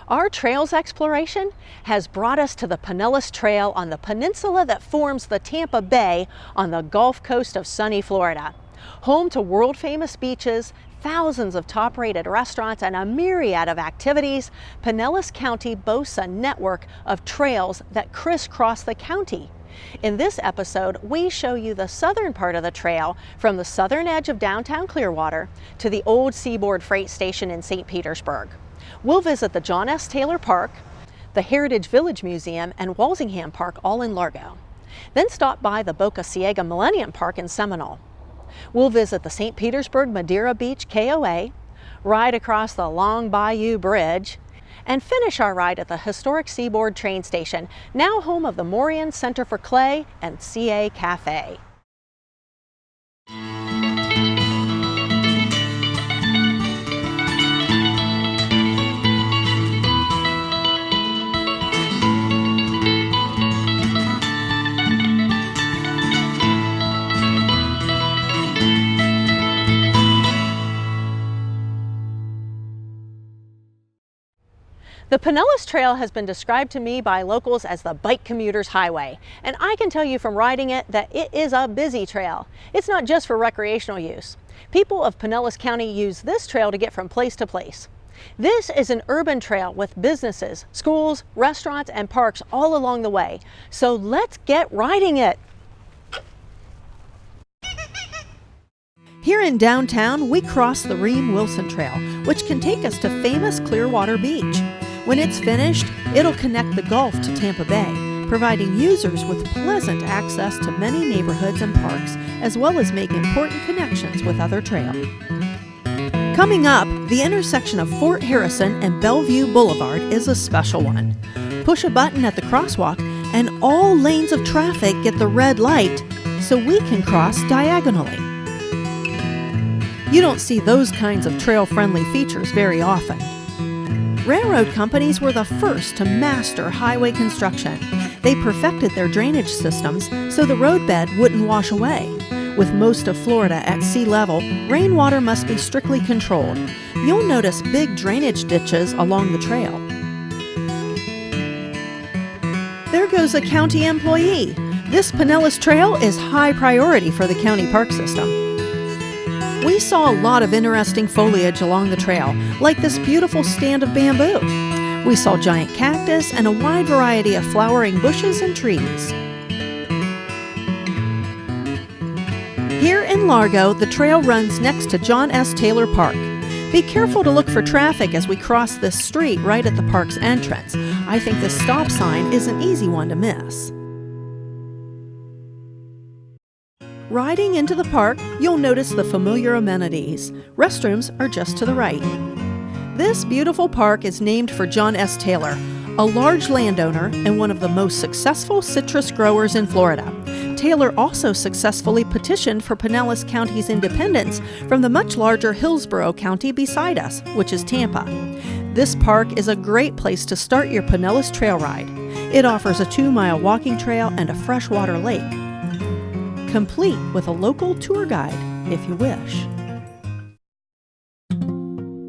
Our trails exploration has brought us to the Pinellas Trail on the peninsula that forms the Tampa Bay on the Gulf Coast of sunny Florida. Home to world-famous beaches, thousands of top-rated restaurants, and a myriad of activities, Pinellas County boasts a network of trails that crisscross the county. In this episode, we show you the southern part of the trail from the southern edge of downtown Clearwater to the old Seaboard Freight Station in St. Petersburg. We'll visit the John S. Taylor Park, the Heritage Village Museum, and Walsingham Park, all in Largo. Then stop by the Boca Ciega Millenium Park in Seminole. We'll visit the St. Petersburg Maderira Beach KOA, ride across the Long Bayou Bridge, and finish our ride at the Historic Seaboard Train Station, now home of the Morean Center for Clay and CA Cafe. The Pinellas Trail has been described to me by locals as the bike commuter's highway, and I can tell you from riding it that it is a busy trail. It's not just for recreational use. People of Pinellas County use this trail to get from place to place. This is an urban trail with businesses, schools, restaurants, and parks all along the way. So let's get riding it. Here in downtown, we cross the Ream-Wilson Trail, which can take us to famous Clearwater Beach. When it's finished, it'll connect the Gulf to Tampa Bay, providing users with pleasant access to many neighborhoods and parks, as well as make important connections with other trails. Coming up, the intersection of Fort Harrison and Bellevue Boulevard is a special one. Push a button at the crosswalk, and all lanes of traffic get the red light, so we can cross diagonally. You don't see those kinds of trail-friendly features very often. Railroad companies were the first to master highway construction. They perfected their drainage systems so the roadbed wouldn't wash away. With most of Florida at sea level, rainwater must be strictly controlled. You'll notice big drainage ditches along the trail. There goes a county employee. This Pinellas Trail is high priority for the county park system. We saw a lot of interesting foliage along the trail, like this beautiful stand of bamboo. We saw giant cactus and a wide variety of flowering bushes and trees. Here in Largo, the trail runs next to John S. Taylor Park. Be careful to look for traffic as we cross this street right at the park's entrance. I think this stop sign is an easy one to miss. Riding into the park, you'll notice the familiar amenities. Restrooms are just to the right. This beautiful park is named for John S. Taylor, a large landowner and one of the most successful citrus growers in Florida. Taylor also successfully petitioned for Pinellas County's independence from the much larger Hillsborough County beside us, which is Tampa. This park is a great place to start your Pinellas Trail ride. It offers a 2-mile walking trail and a freshwater lake, complete with a local tour guide, if you wish.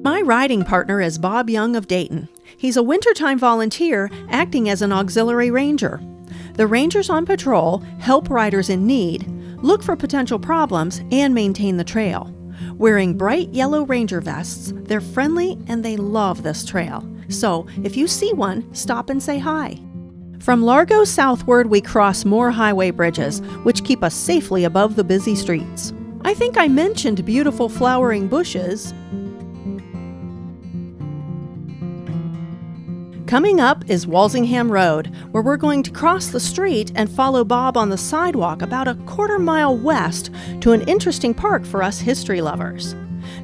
My riding partner is Bob Young of Dayton. He's a wintertime volunteer acting as an auxiliary ranger. The rangers on patrol help riders in need, look for potential problems, and maintain the trail. Wearing bright yellow ranger vests, they're friendly and they love this trail. So if you see one, stop and say hi. From Largo southward, we cross more highway bridges, which keep us safely above the busy streets. I think I mentioned beautiful flowering bushes. Coming up is Walsingham Road, where we're going to cross the street and follow Bob on the sidewalk about a quarter-mile west to an interesting park for us history lovers.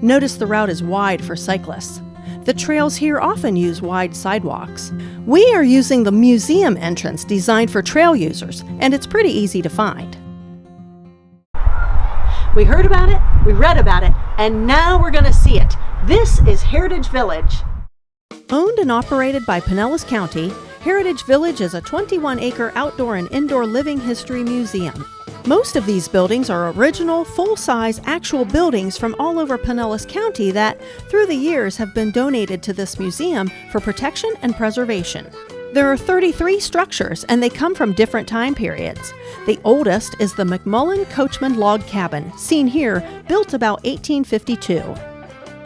Notice the route is wide for cyclists. The trails here often use wide sidewalks. We are using the museum entrance designed for trail users, and it's pretty easy to find. We heard about it, we read about it, and now we're going to see it. This is Heritage Village. Owned and operated by Pinellas County, Heritage Village is a 21-acre outdoor and indoor living history museum. Most of these buildings are original, full-size, actual buildings from all over Pinellas County that, through the years, have been donated to this museum for protection and preservation. There are 33 structures, and they come from different time periods. The oldest is the McMullen Coachman Log Cabin, seen here, built about 1852.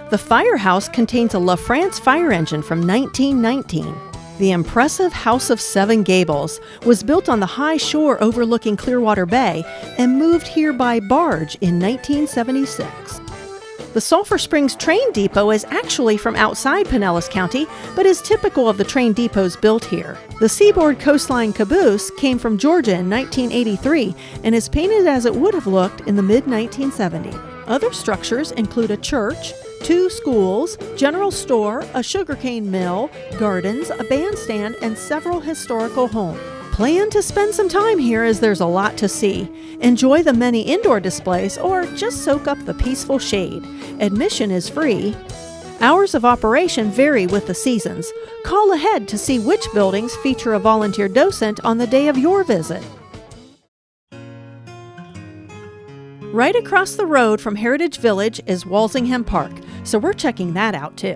The firehouse contains a La France fire engine from 1919. The impressive House of Seven Gables was built on the high shore overlooking Clearwater Bay and moved here by barge in 1976. The Sulphur Springs Train Depot is actually from outside Pinellas County, but is typical of the train depots built here. The Seaboard Coastline Caboose came from Georgia in 1983 and is painted as it would have looked in the mid-1970s. Other structures include a church, 2 schools, general store, a sugarcane mill, gardens, a bandstand, and several historical homes. Plan to spend some time here as there's a lot to see. Enjoy the many indoor displays or just soak up the peaceful shade. Admission is free. Hours of operation vary with the seasons. Call ahead to see which buildings feature a volunteer docent on the day of your visit. Right across the road from Heritage Village is Walsingham Park, so we're checking that out too.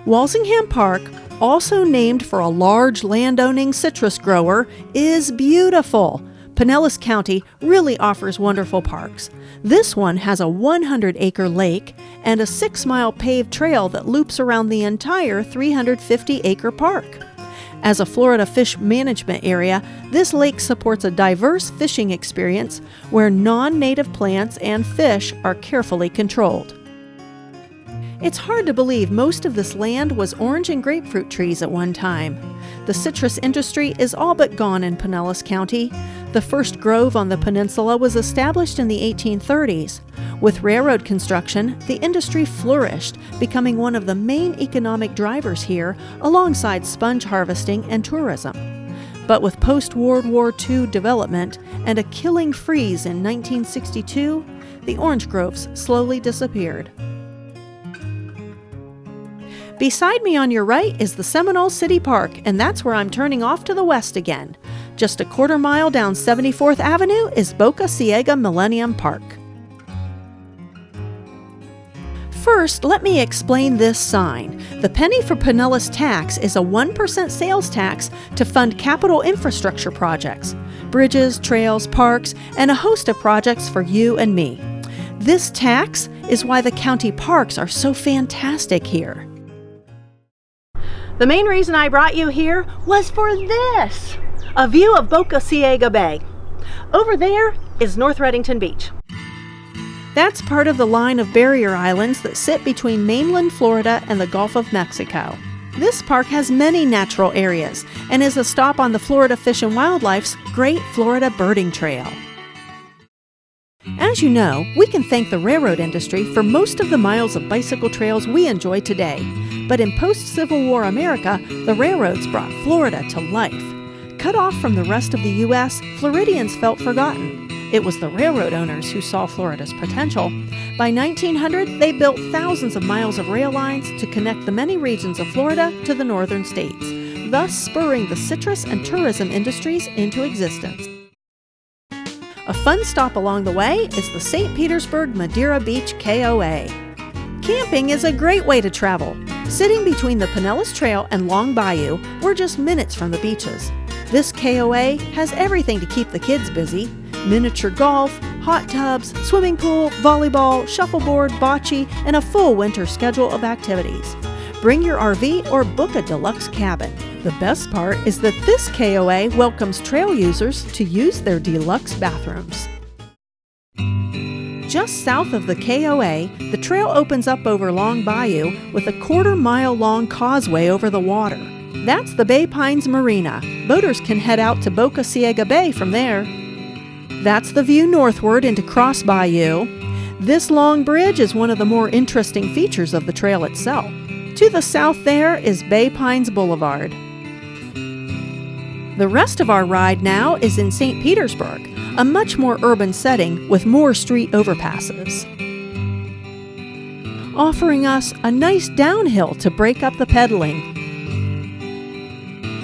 Walsingham Park, also named for a large landowning citrus grower, is beautiful. Pinellas County really offers wonderful parks. This one has a 100-acre lake and a 6-mile paved trail that loops around the entire 350-acre park. As a Florida fish management area, this lake supports a diverse fishing experience where non-native plants and fish are carefully controlled. It's hard to believe most of this land was orange and grapefruit trees at one time. The citrus industry is all but gone in Pinellas County. The first grove on the peninsula was established in the 1830s. With railroad construction, the industry flourished, becoming one of the main economic drivers here, alongside sponge harvesting and tourism. But with post-World War II development and a killing freeze in 1962, the orange groves slowly disappeared. Beside me on your right is the Seminole City Park, and that's where I'm turning off to the west again. Just a quarter mile down 74th Avenue is Boca Ciega Millenium Park. First, let me explain this sign. The penny for Pinellas tax is a 1% sales tax to fund capital infrastructure projects, bridges, trails, parks, and a host of projects for you and me. This tax is why the county parks are so fantastic here. The main reason I brought you here was for this, a view of Boca Ciega Bay. Over there is North Reddington Beach. That's part of the line of barrier islands that sit between mainland Florida and the Gulf of Mexico. This park has many natural areas and is a stop on the Florida Fish and Wildlife's Great Florida Birding Trail. As you know, we can thank the railroad industry for most of the miles of bicycle trails we enjoy today. But in post-Civil War America, the railroads brought Florida to life. Cut off from the rest of the U.S., Floridians felt forgotten. It was the railroad owners who saw Florida's potential. By 1900, they built thousands of miles of rail lines to connect the many regions of Florida to the northern states, thus spurring the citrus and tourism industries into existence. A fun stop along the way is the St. Petersburg Maderira Beach KOA. Camping is a great way to travel. Sitting between the Pinellas Trail and Long Bayou, we're just minutes from the beaches. This KOA has everything to keep the kids busy: miniature golf, hot tubs, swimming pool, volleyball, shuffleboard, bocce, and a full winter schedule of activities. Bring your RV or book a deluxe cabin. The best part is that this KOA welcomes trail users to use their deluxe bathrooms. Just south of the KOA, the trail opens up over Long Bayou with a quarter-mile-long causeway over the water. That's the Bay Pines Marina. Boaters can head out to Boca Ciega Bay from there. That's the view northward into Cross Bayou. This long bridge is one of the more interesting features of the trail itself. To the south there is Bay Pines Boulevard. The rest of our ride now is in St. Petersburg, a much more urban setting with more street overpasses, offering us a nice downhill to break up the pedaling.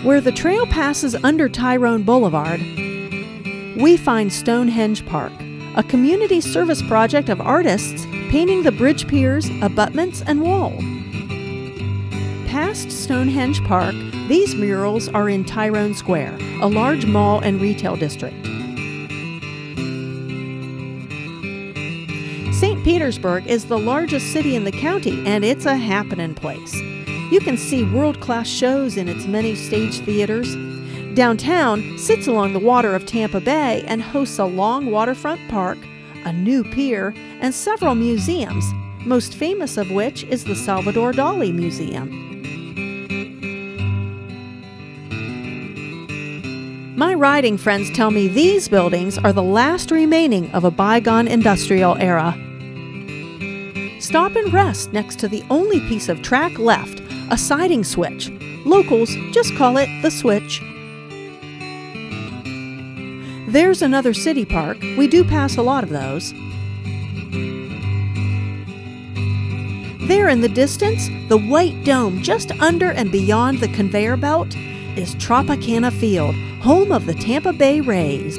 Where the trail passes under Tyrone Boulevard, we find Stonehenge Park, a community service project of artists painting the bridge piers, abutments, and wall. Past Stonehenge Park, these murals are in Tyrone Square, a large mall and retail district. St. Petersburg is the largest city in the county, and it's a happening place. You can see world-class shows in its many stage theaters. Downtown sits along the water of Tampa Bay and hosts a long waterfront park, a new pier, and several museums, most famous of which is the Salvador Dali Museum. My riding friends tell me these buildings are the last remaining of a bygone industrial era. Stop and rest next to the only piece of track left, a siding switch. Locals just call it the Switch. There's another city park. We do pass a lot of those. There in the distance, the white dome just under and beyond the conveyor belt is Tropicana Field, home of the Tampa Bay Rays.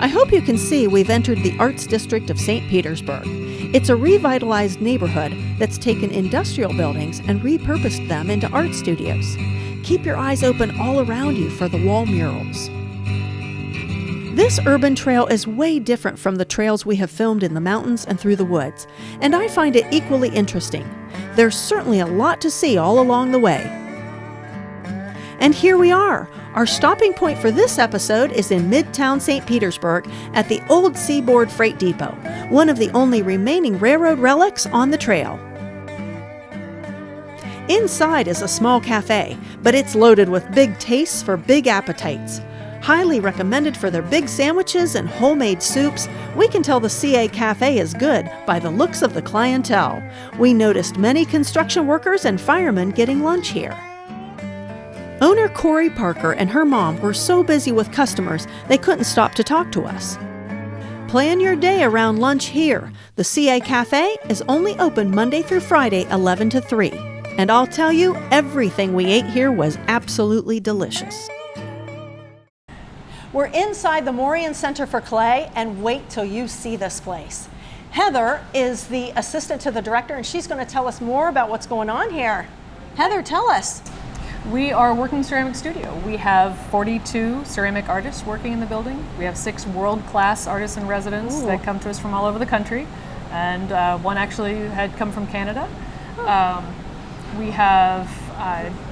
I hope you can see we've entered the Arts District of St. Petersburg. It's a revitalized neighborhood that's taken industrial buildings and repurposed them into art studios. Keep your eyes open all around you for the wall murals. This urban trail is way different from the trails we have filmed in the mountains and through the woods, and I find it equally interesting. There's certainly a lot to see all along the way. And here we are. Our stopping point for this episode is in Midtown St. Petersburg at the Old Seaboard Freight Depot, one of the only remaining railroad relics on the trail. Inside is a small cafe, but it's loaded with big tastes for big appetites. Highly recommended for their big sandwiches and homemade soups, we can tell the CA Cafe is good by the looks of the clientele. We noticed many construction workers and firemen getting lunch here. Owner Corey Parker and her mom were so busy with customers they couldn't stop to talk to us. Plan your day around lunch here. The CA Cafe is only open Monday through Friday, 11 to 3. And I'll tell you, everything we ate here was absolutely delicious. We're inside the Morean Center for Clay, and wait till you see this place. Heather is the assistant to the director, and she's going to tell us more about what's going on here. Heather, tell us. We are a working ceramic studio. We have 42 ceramic artists working in the building. We have 6 world-class artists in residence that come to us from all over the country, and one actually had come from Canada. We have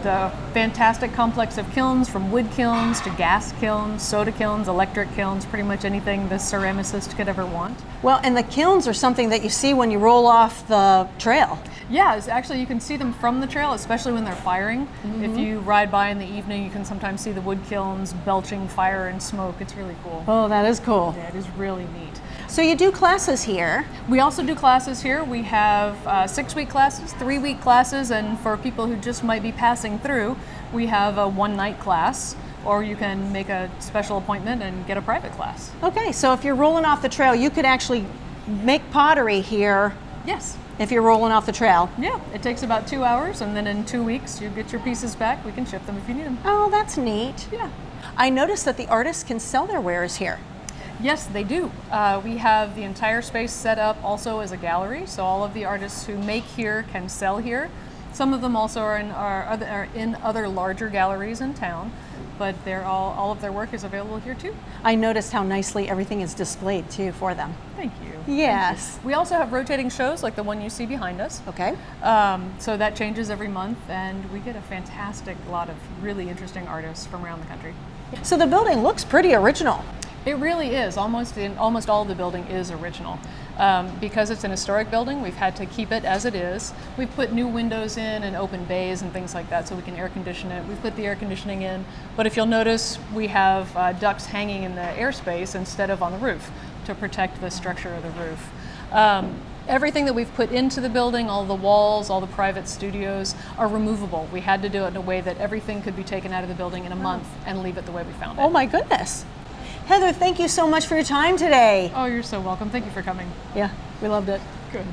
the fantastic complex of kilns, from wood kilns to gas kilns, soda kilns, electric kilns, pretty much anything the ceramicist could ever want. Well, and the kilns are something that you see when you roll off the trail. Yeah, actually you can see them from the trail, especially when they're firing. If you ride by in the evening, you can sometimes see the wood kilns belching fire and smoke. It's really cool. Oh, that is cool. Yeah, it is really neat. So you do classes here. We also do classes here. We have 6-week classes, 3-week classes, and for people who just might be passing through, we have a 1-night class, or you can make a special appointment and get a private class. Okay, so if you're rolling off the trail, you could actually make pottery here. Yes. If you're rolling off the trail. Yeah, it takes about 2 hours, and then in 2 weeks you get your pieces back. We can ship them if you need them. Oh, that's neat. Yeah. I noticed that the artists can sell their wares here. Yes, they do. We have the entire space set up also as a gallery, so all of the artists who make here can sell here. Some of them also are in other larger galleries in town, but all of their work is available here too. I noticed how nicely everything is displayed too for them. Thank you. Yes. Thank you. We also have rotating shows like the one you see behind us. Okay. So that changes every month, and we get a fantastic lot of really interesting artists from around the country. So the building looks pretty original. It really is. Almost all of the building is original. Because it's an historic building, we've had to keep it as it is. We've put new windows in and open bays and things like that so we can air condition it. We've put the air conditioning in, but if you'll notice, we have ducts hanging in the airspace instead of on the roof to protect the structure of the roof. Everything that we've put into the building, all the walls, all the private studios, are removable. We had to do it in a way that everything could be taken out of the building in a month and leave it the way we found it. Oh my goodness. Heather, thank you so much for your time today. Oh, you're so welcome. Thank you for coming. Yeah, we loved it. Good.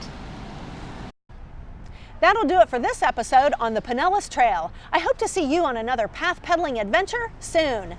That'll do it for this episode on the Pinellas Trail. I hope to see you on another path pedaling adventure soon.